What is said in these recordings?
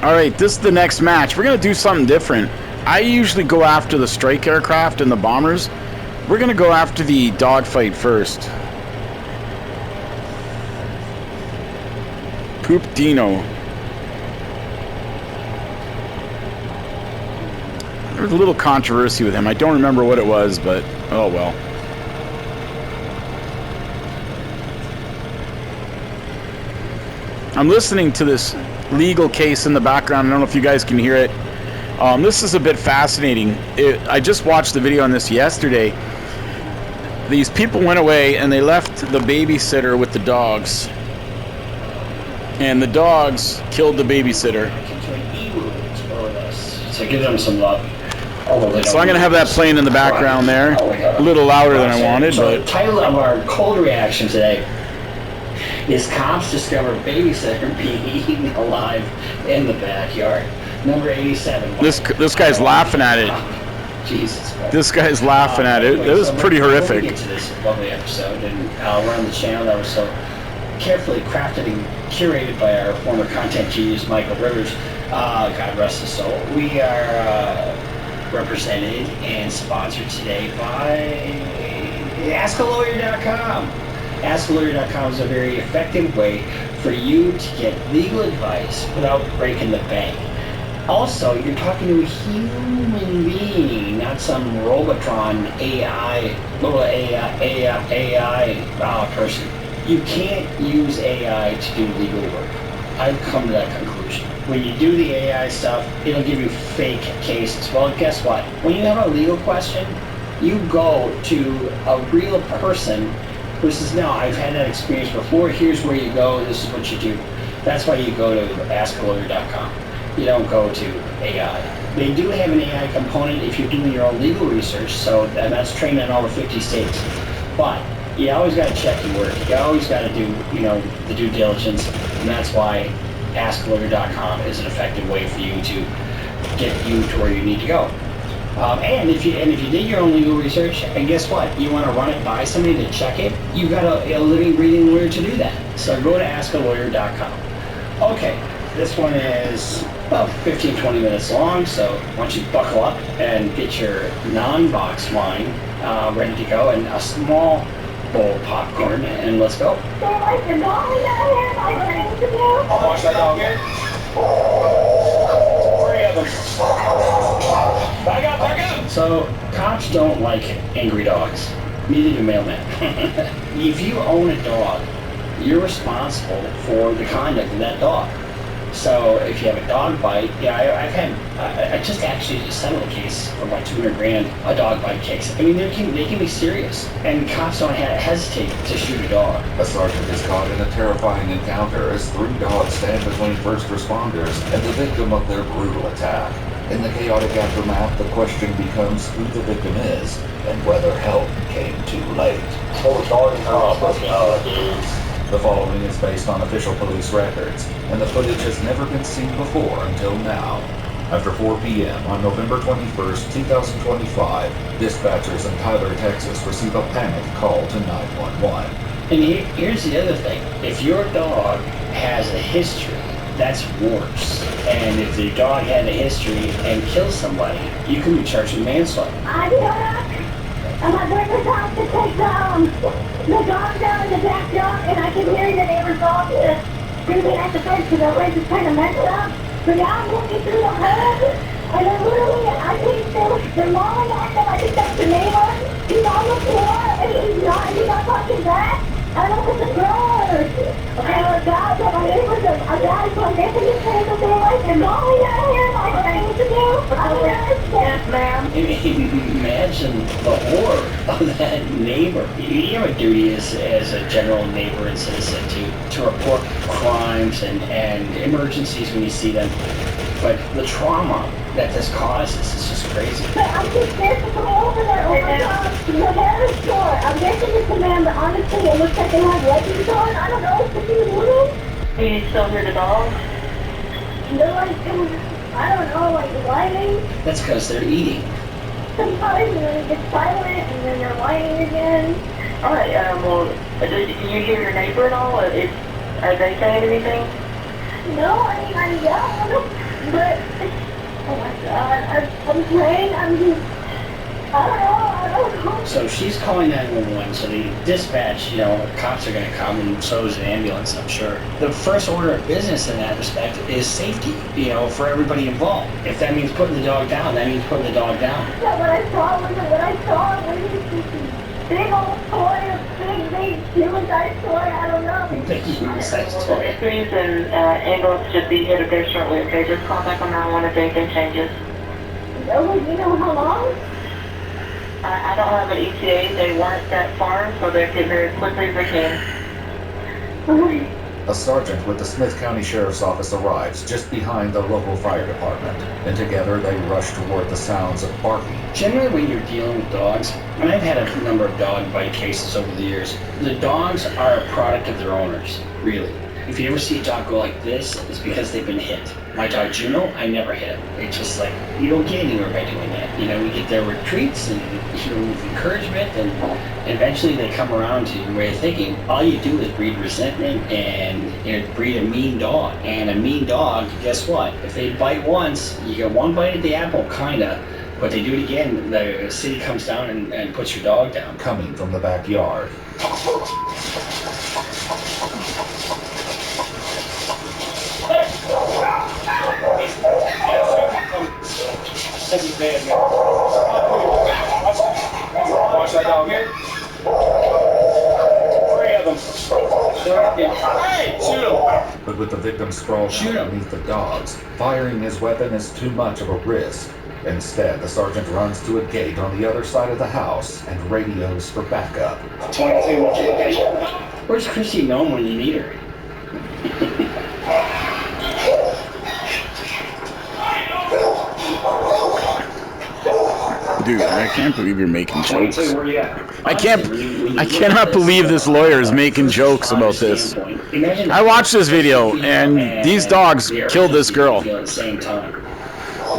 All right, this is the next match. We're going to do something different. I usually go after the strike aircraft and the bombers. We're going to go after the dogfight first. Poop Dino. There was a little controversy with him. I don't remember what it was, but oh well. I'm listening to this legal case in the background. I don't know if you guys can hear it. This is a bit fascinating. I just watched the video on this yesterday. These people went away and they left the babysitter with the dogs. And the dogs killed the babysitter. So give them some love. So I'm going to have that playing in the background there. A little louder than I wanted. So but the title of our cold reaction today is Cops Discover Babysitter Being Eaten Alive in the Backyard. Number 87. This guy's laughing at it. Jesus Christ. This guy's laughing at it. It was pretty horrific. We'll get to this lovely episode, and we're on the channel that was so carefully crafted and curated by our former content genius, Michael Rivers. God rest his soul. We are represented and sponsored today by AskALawyer.com. AskALawyer.com is a very effective way for you to get legal advice without breaking the bank. Also, you're talking to a human being, not some Robotron AI, little AI person. You can't use AI to do legal work. I've come to that conclusion. When you do the AI stuff, it'll give you fake cases. Well, guess what? When you have a legal question, you go to a real person who says, no, I've had that experience before, here's where you go, this is what you do. That's why you go to AskALawyer.com. You don't go to AI. They do have an AI component if you're doing your own legal research, so that's trained in over 50 states. But you always got to check your work. You always got to do, the due diligence, and that's why AskLawyer.com is an effective way for you to get you to where you need to go. And if you did your own legal research, and guess what? You want to run it by somebody to check it, you've got a living, breathing lawyer to do that. So go to AskALawyer.com. Okay, this one is about 15-20 minutes long, so why don't you buckle up and get your non-box wine ready to go, and a small bowl of popcorn, and let's go. I'll watch that dog in. 3 of them. Back up. So, cops don't like angry dogs. Neither do mailmen. If you own a dog, you're responsible for the conduct of that dog. So if you have a dog bite, I just actually settled a case for about $200,000, a dog bite case. I mean, they can be serious, and cops don't hesitate to shoot a dog. A sergeant is caught in a terrifying encounter as 3 dogs stand between first responders and the victim of their brutal attack. In the chaotic aftermath, the question becomes who the victim is and whether help came too late. The following is based on official police records, and the footage has never been seen before until now. After 4 p.m. on November 21st, 2025, dispatchers in Tyler, Texas receive a panic call to 911. And here's the other thing. If your dog has a history, that's worse. And if the dog had a history and kills somebody, you can be charged with manslaughter. And my brother's house to take the dog down in the backyard, and I can hear the neighbor's dog screaming at the fence because the place is kind of messed up. So now I'm looking through the hood, and I think they're mauling at them. I think that's the neighbor. He's on the floor, and he's not talking back. I don't know if it's a girl or a guy, but my neighbor's a guy, so I'm guessing he's trying to do like they're mauling at him. I don't know what to do. Yes, ma'am. Imagine the horror of that neighbor. You have a duty as a general neighbor and citizen to report crimes and emergencies when you see them. But the trauma that this causes is just crazy. But I'm too scared to come over there. Oh my God. The hair is short. I'm guessing it's a man, but honestly, it looks like they have leggings on. I don't know what they're doing. Do you still hear the dogs? They're like, I don't know, like whining. That's because they're eating. Sometimes and then it gets silent and then they're whining again. Alright, well, do you hear your neighbor at all? Are they saying anything? No, I mean, I'm young. But, oh my God, I'm praying, I don't know. So she's calling 911, so the dispatch, cops are going to come, and so is an ambulance, I'm sure. The first order of business in that respect is safety, for everybody involved. If that means putting the dog down, that means putting the dog down. Yeah, what I saw was big old toy, a big human-sized toy, I don't know. Big human-sized toy. Trees and ambulance should be headed there shortly, okay? Just call back on 911 if anything changes. Oh, you know how long? I don't have an ETA. They weren't that far, so they're getting there as quickly as they can. A sergeant with the Smith County Sheriff's Office arrives just behind the local fire department, and together they rush toward the sounds of barking. Generally, when you're dealing with dogs, and I've had a number of dog bite cases over the years, the dogs are a product of their owners, really. If you ever see a dog go like this, it's because they've been hit. My dog Juno, I never hit him. It's just like, you don't get anywhere by doing that. We get their retreats and with encouragement, and eventually they come around to your way of thinking. All you do is breed resentment and breed a mean dog. And a mean dog, guess what? If they bite once, you get one bite at the apple, kinda. But they do it again, the city comes down and puts your dog down. Coming from the backyard. Watch that dog here. 3 of them. Hey, shoot him! But with the victim sprawled Shoot out him. beneath the dogs, firing his weapon is too much of a risk. Instead, the sergeant runs to a gate on the other side of the house and radios for backup. 22, where's Chrissy Gnome when you need her? Dude, I can't believe you're making jokes. 22, where you at? I cannot believe this lawyer is making jokes about this. I watched this video, and these dogs killed this girl. At the same time.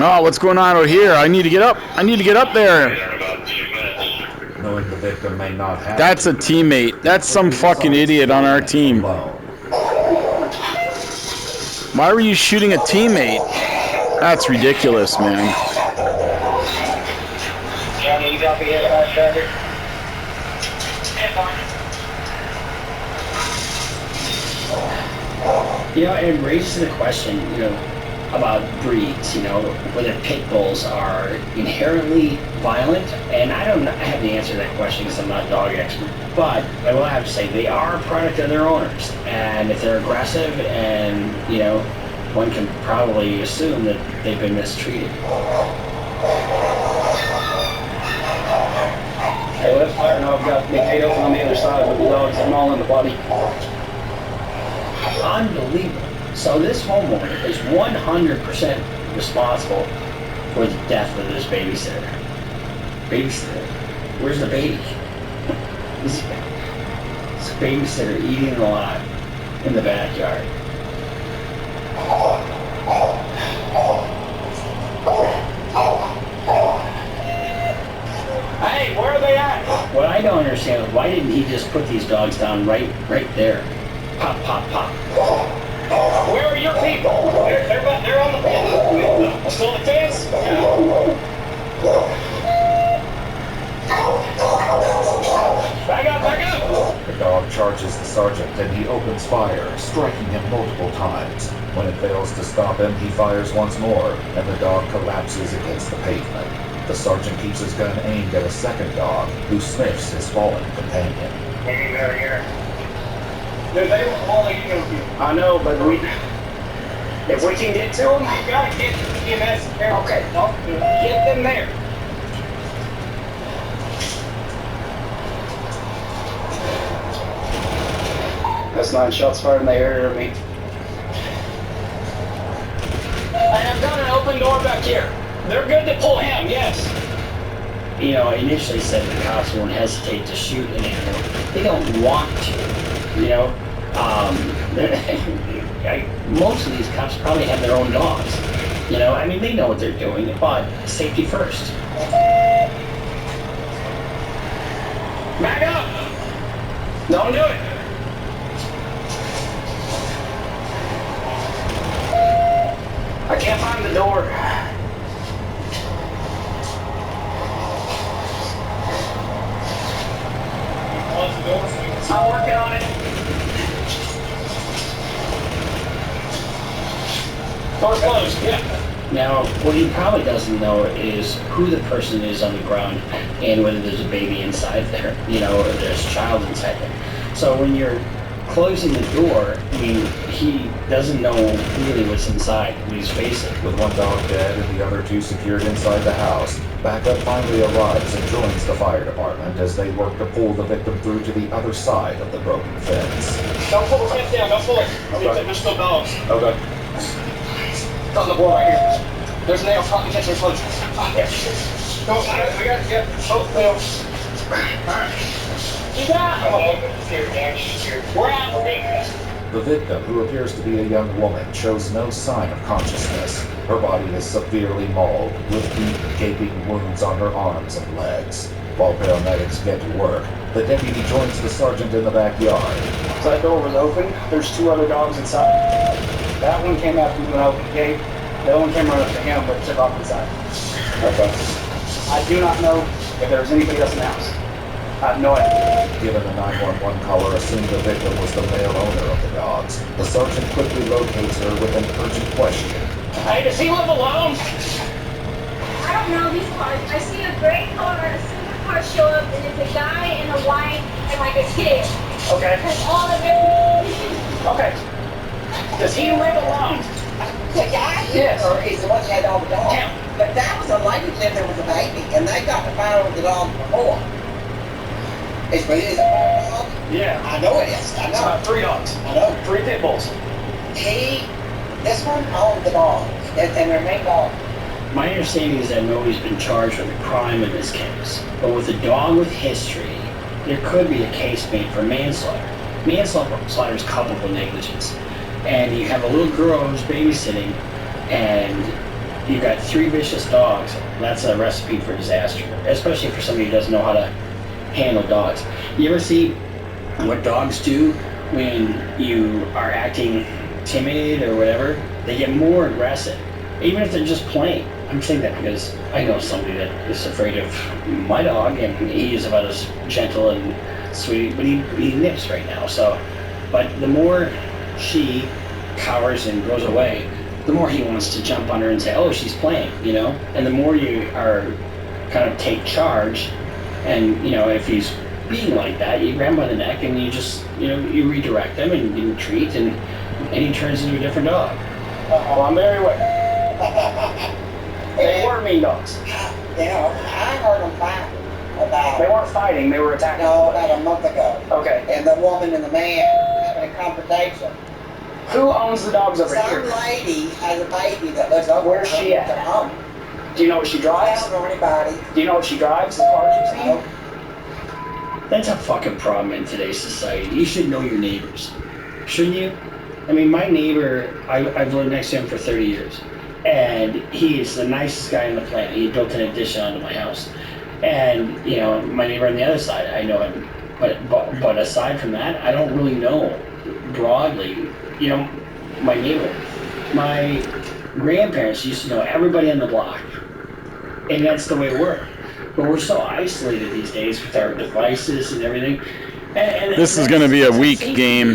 Oh, what's going on out here? I need to get up. I need to get up there. Knowing the victim may not have... That's a teammate. That's some fucking idiot on our team. alone. Why were you shooting a teammate? That's ridiculous, man. Johnny, you got the fast driver? It raises the question, about breeds, whether pit bulls are inherently violent, and I don't have the answer to that question because I'm not a dog expert, but I will have to say they are a product of their owners, and if they're aggressive and, one can probably assume that they've been mistreated. Hey, let's fire now. I've got Mikhail on the other side with the dogs. I'm all in the body. Unbelievable. So this homeowner is 100% responsible for the death of this babysitter. Babysitter? Where's the baby? This babysitter eating alive in the backyard. Hey, where are they at? What I don't understand is why didn't he just put these dogs down right there? Pop, pop, pop. Where are your people? They're on the fence. Still on the fence? Back up, back up! The dog charges the sergeant and he opens fire, striking him multiple times. When it fails to stop him, he fires once more, and the dog collapses against the pavement. The sergeant keeps his gun aimed at a second dog, who sniffs his fallen companion. Getting out of here. Dude, they were calling you. I know, but if we can get to them, you gotta get EMS there. Okay. Get them there. That's 9 shots fired in the area of me. I have got an open door back here. They're good to pull him, yes. I initially said the cops won't hesitate to shoot an animal. They don't want to, most of these cops probably have their own dogs. They know what they're doing, but safety first. Back up! Don't do it! I can't find the door. I'm working on it. Door's closed, yeah. Now, what he probably doesn't know is who the person is on the ground and whether there's a baby inside there, or there's a child inside there. So when you're closing the door, I mean, he doesn't know really what's inside when he's facing. With one dog dead and the other 2 secured inside the house, backup finally arrives and joins the fire department as they work to pull the victim through to the other side of the broken fence. Don't pull the fence down, don't pull it. There's still dogs. Okay. It's on the wall right here. There's nails caught in the kitchen explosion. Go, we got it, yeah. Oh, nails. Alright. You got it. We're out, we're being The victim, who appears to be a young woman, shows no sign of consciousness. Her body is severely mauled, with deep, gaping wounds on her arms and legs. While paramedics get to work, the deputy joins the sergeant in the backyard. So that door was open. There's 2 other dogs inside. That one came after me when I opened the gate. The other one came right up to him, but took off inside. Okay. I do not know if there was anybody else in the house. I have no idea. Given the 911 caller assumed the victim was the male owner of the dogs, the sergeant quickly locates her with an urgent question. Hey, does he live alone? I don't know these cars. I see a gray car and a silver car show up, and it's a guy and a white and like a kid. Okay. That's all of it. Okay. Does he live alone? The guy Yes. is the one that had all the dogs. Yeah. But that was a lady that lived there with a baby, and they got to find over the dogs before. Is it a dog? Yeah. I know it is. I It's know. about 3 dogs. I know. 3 pit bulls. This one owned the dog, and their main dog. My understanding is that nobody's been charged with a crime in this case. But with a dog with history, there could be a case made for manslaughter. Manslaughter is culpable negligence. And you have a little girl who's babysitting, and you've got 3 vicious dogs. That's a recipe for disaster, especially for somebody who doesn't know how to handle dogs. You ever see what dogs do when you are acting timid or whatever? They get more aggressive, even if they're just playing. I'm saying that because I know somebody that is afraid of my dog, and he is about as gentle and sweet, but he nips right now. So, but the more she cowers and goes away, the more he wants to jump on her and say, "Oh, she's playing," And the more you are kind of take charge, and if he's being like that, you grab him by the neck and you just you redirect him and you treat, and he turns into a different dog. Well, I'm very aware. They were mean dogs. I heard them fight They about, weren't fighting, they were attacking. about a month ago. Okay. And the woman and the man having a confrontation. Who owns the dogs over Some here? lady has a baby that lives over Where's she at? at home. Do you know what she I drives? don't know anybody. Do you know what she drives? The cars you've seen? No. That's a fucking problem in today's society. You should know your neighbors, shouldn't you? I mean, my neighbor, I've lived next to him for 30 years, and he is the nicest guy on the planet. He built an addition onto my house, and my neighbor on the other side, I know him, but aside from that, I don't really know broadly. My neighbor, my grandparents used to know everybody on the block, and that's the way it worked. But we're so isolated these days with our devices and everything. And This is going to be a weak game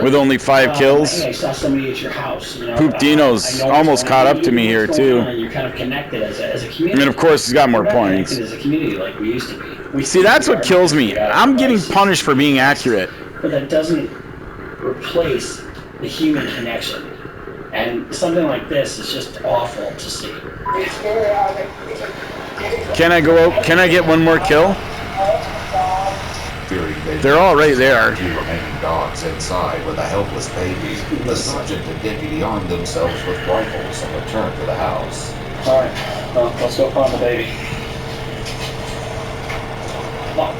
with only 5 kills. Hey, I saw somebody at your house. Poop Dino's I know almost what's caught going up to me on, here, what's going too. on, and you're kind of connected as a I community. mean, of course, he's got more We're not points. connected as a community like we used to be. We See, that's what kills me. got I'm getting devices, punished for being accurate. but that doesn't replace the human connection. And something like this is just awful to see. Can I go out? Can I get one more kill? Fearing They're all right there. 2 remaining dogs inside with a helpless baby, the sergeant and deputy armed themselves with rifles and returned to the house. Alright, well, let's go find the baby. Come on.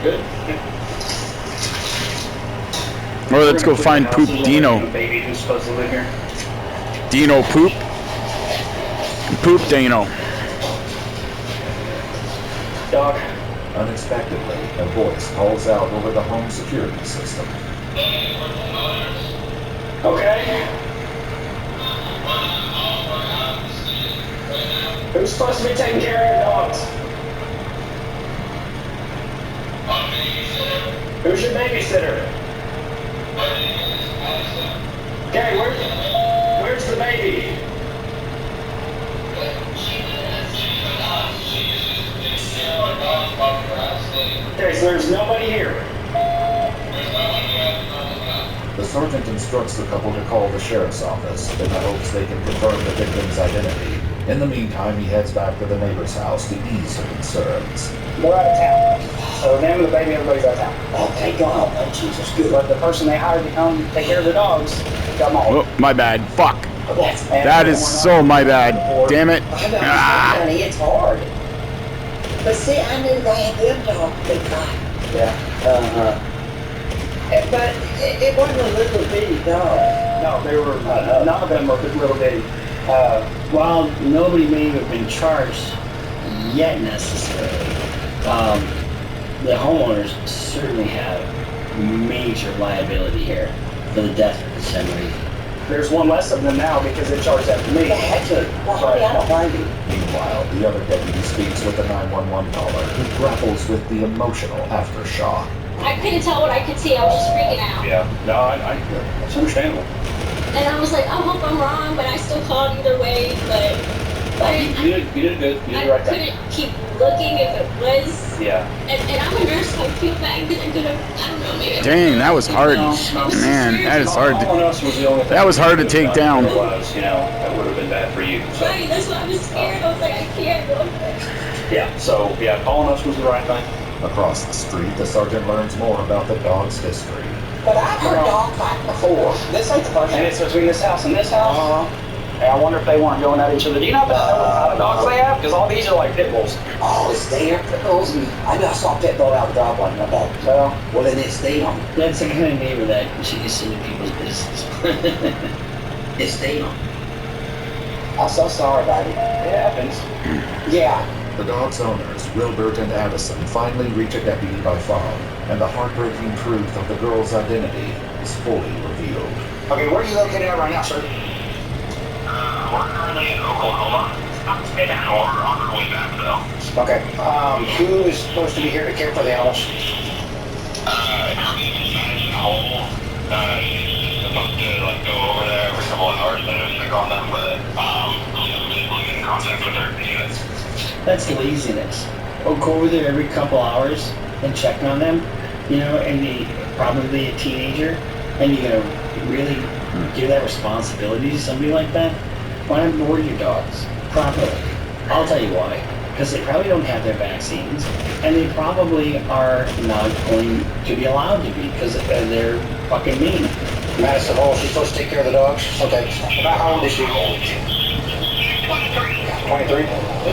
Good. Or let's go find Poop Dino. Baby who's supposed to live here. Dino Poop. Poop Dino. Dog. Unexpectedly, a voice calls out over the home security system. Okay? Who's supposed to be taking care of your dogs? Who's your babysitter? Okay, where's the baby? Okay, so there's nobody here. The sergeant instructs the couple to call the sheriff's office in the hopes they can confirm the victim's identity. In the meantime, he heads back to the neighbor's house to ease her concerns. They're out of town. So the name of the baby, everybody's out of town. Oh, thank God. Oh, Jesus, good. But the person they hired to come take care of the dogs got them all. Oh, my bad. Fuck. And That is so my bad. Damn it. I know, Ah. honey, it's hard. But see, I knew they had them dogs big time. Yeah. But it wasn't a little bitty dog. No, they were, none of them were little bitty. While nobody may have been charged yet necessarily, the homeowners certainly have major liability here for the death of the Henry. There's one less of them now because they charged after me. They had to. Well, honey, I don't mind you. Meanwhile, the other deputy speaks with the 911 caller, who grapples with the emotional aftershock. I couldn't tell what I could see. I was just freaking out. Yeah. No, it's understandable. And I was like, I hope I'm wrong, but I still called either way. But You did good. You did the I right thing. couldn't keep looking if it was. Yeah. And I'm a nurse, so I feel bad because I could have, I don't know, maybe. Dang, that was hard. Man, that is hard All to... else was the only thing That was hard to take down. It was, that would have been bad for you. So, Right, that's why I was scared. I was like, I can't go. calling us was the right thing. Across the street, the sergeant learns more about the dog's history. But I've heard dog fight before. This ain't the first And time. it's between this house and this house. And I wonder if they weren't going at each other. Do you know what kind of dogs they have? Because all these are like pit bulls. Oh, it's there, pit bulls. I know I saw a pit bull out the dog one day. Well, then it's them. That's the kind of neighbor that she gets into people's business. It's them. I'm so sorry, buddy. It happens. Yeah. The dog's owners, Wilbert and Addison, finally reach a deputy by phone, and the heartbreaking truth of the girl's identity is fully revealed. Okay, where are you located at right now, sir? We're currently in Oklahoma. We're on our way back, though. Okay. Who is supposed to be here to care for the animals? Hermes Madison Hole. She's supposed to, go over there every couple of hours and check on them, but, I'm able to get in contact with her. That's laziness. Or go over there every couple hours and check on them, and be probably a teenager, and you're gonna really give that responsibility to somebody like that? Why not board your dogs properly? I'll tell you why. Because they probably don't have their vaccines, and they probably are not going to be allowed to be because they're fucking mean. Madison Hall, she's supposed to take care of the dogs? Okay. About how old is she? 23? The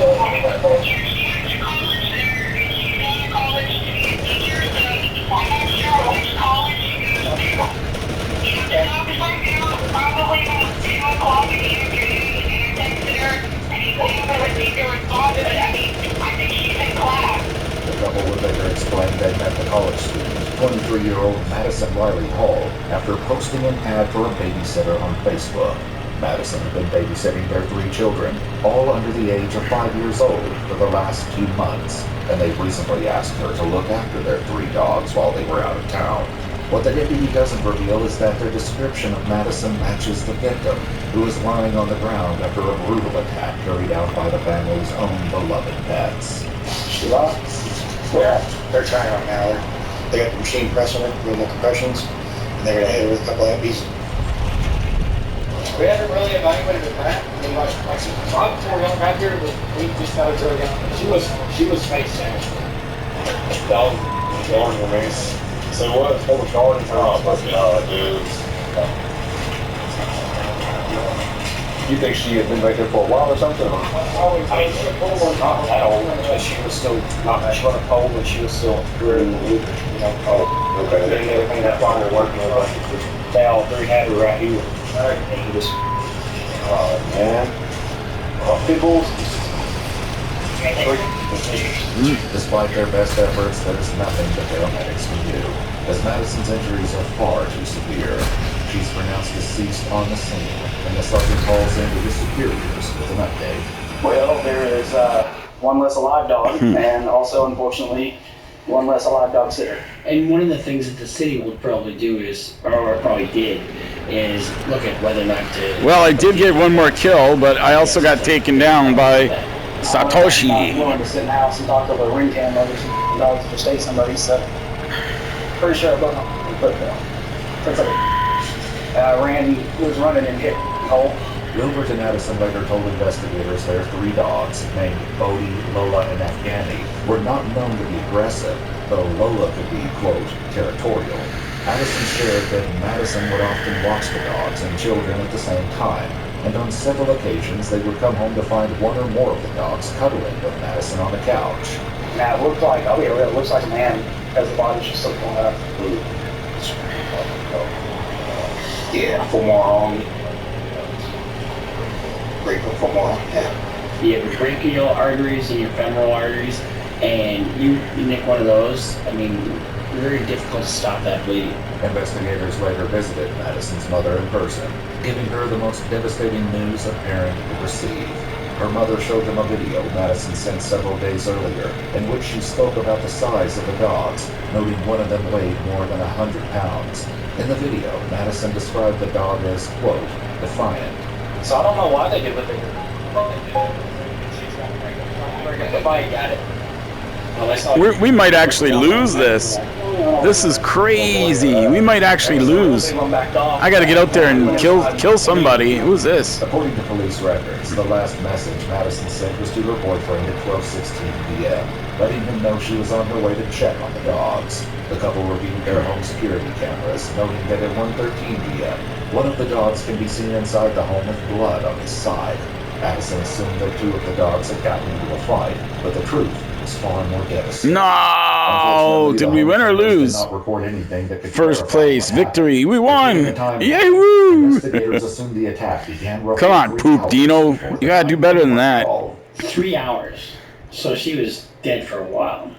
couple would later explain they met the college student, 23-year-old Madison Riley Hall, after posting an ad for a babysitter on Facebook. Madison had been babysitting their 3 children, all under the age of 5 years old, for the last 2 months, and they recently asked her to look after their 3 dogs while they were out of town. What the deputy doesn't reveal is that their description of Madison matches the victim, who is lying on the ground after a brutal attack carried out by the family's own beloved pets. She lost? Where? They're trying right now. They got the machine pressing it, doing the compressions, and they're gonna hit her with a couple of bees. We haven't really evaluated the rat. I mean, like she tried before we got back here, but we just got her to her. She was face damaged. Dog, Jordan remains. So what? What was Jordan for? Oh, dude. You think she had been back there for a while or something? I mean, Not that old. She was still not much on a pole, but she was still in the loop. Oh, okay. They didn't everything that far they're working with. But they all 3 had her right here. And he just, man. People. Despite their best efforts, there is nothing the paramedics can do, as Madison's injuries are far too severe. She's pronounced deceased on the scene, and the sergeant calls in to his superiors with an update. Well, there is one less alive dog, and also, unfortunately, one less alive dog sitter. And one of the things that the city will probably do is, or probably did, is look at whether or not to... Well, I did get one more kill, but I also got taken down by Satoshi. I'm not willing to sit in the house and talk over a ring cam over some dogs to state somebody, so pretty sure I put Randy was running and hit hole. Gilbert and Addison later told investigators their 3 dogs, named Bodie, Lola, and Afghani, were not known to be aggressive, though Lola could be, quote, territorial. Addison shared that Madison would often watch the dogs and children at the same time, and on several occasions they would come home to find one or more of the dogs cuddling with Madison on the couch. Now, it looked like, I'll be real, it looks like a man has the body just so going up. Yeah, for more on. Grateful for more. Yeah. You have your brachial arteries and your femoral arteries, and you nick one of those, I mean, very difficult to stop that bleeding. Investigators later visited Madison's mother in person, giving her the most devastating news a parent could receive. Her mother showed them a video Madison sent several days earlier, in which she spoke about the size of the dogs, noting one of them weighed more than 100 pounds. In the video, Madison described the dog as, quote, defiant. So I don't know why they did what they did. Everybody got it. We might actually lose this. This is crazy. We might actually lose. I gotta get out there and kill somebody. Who's this? According to police records, the last message Madison sent was to her boyfriend at 12:16 p.m., letting him know she was on her way to check on the dogs. The couple reviewed their home security cameras, noting that at 1:13 p.m., one of the dogs can be seen inside the home with blood on his side. Addison assumed that 2 of the dogs had gotten into a fight, but the truth was far more devastating. No! Did we win or lose? First place, victory, we won! Yahoo! Investigators assumed the attack began roughly Come on, 3 Poop hours Dino. before You gotta do better than that. 3 hours. So she was dead for a while.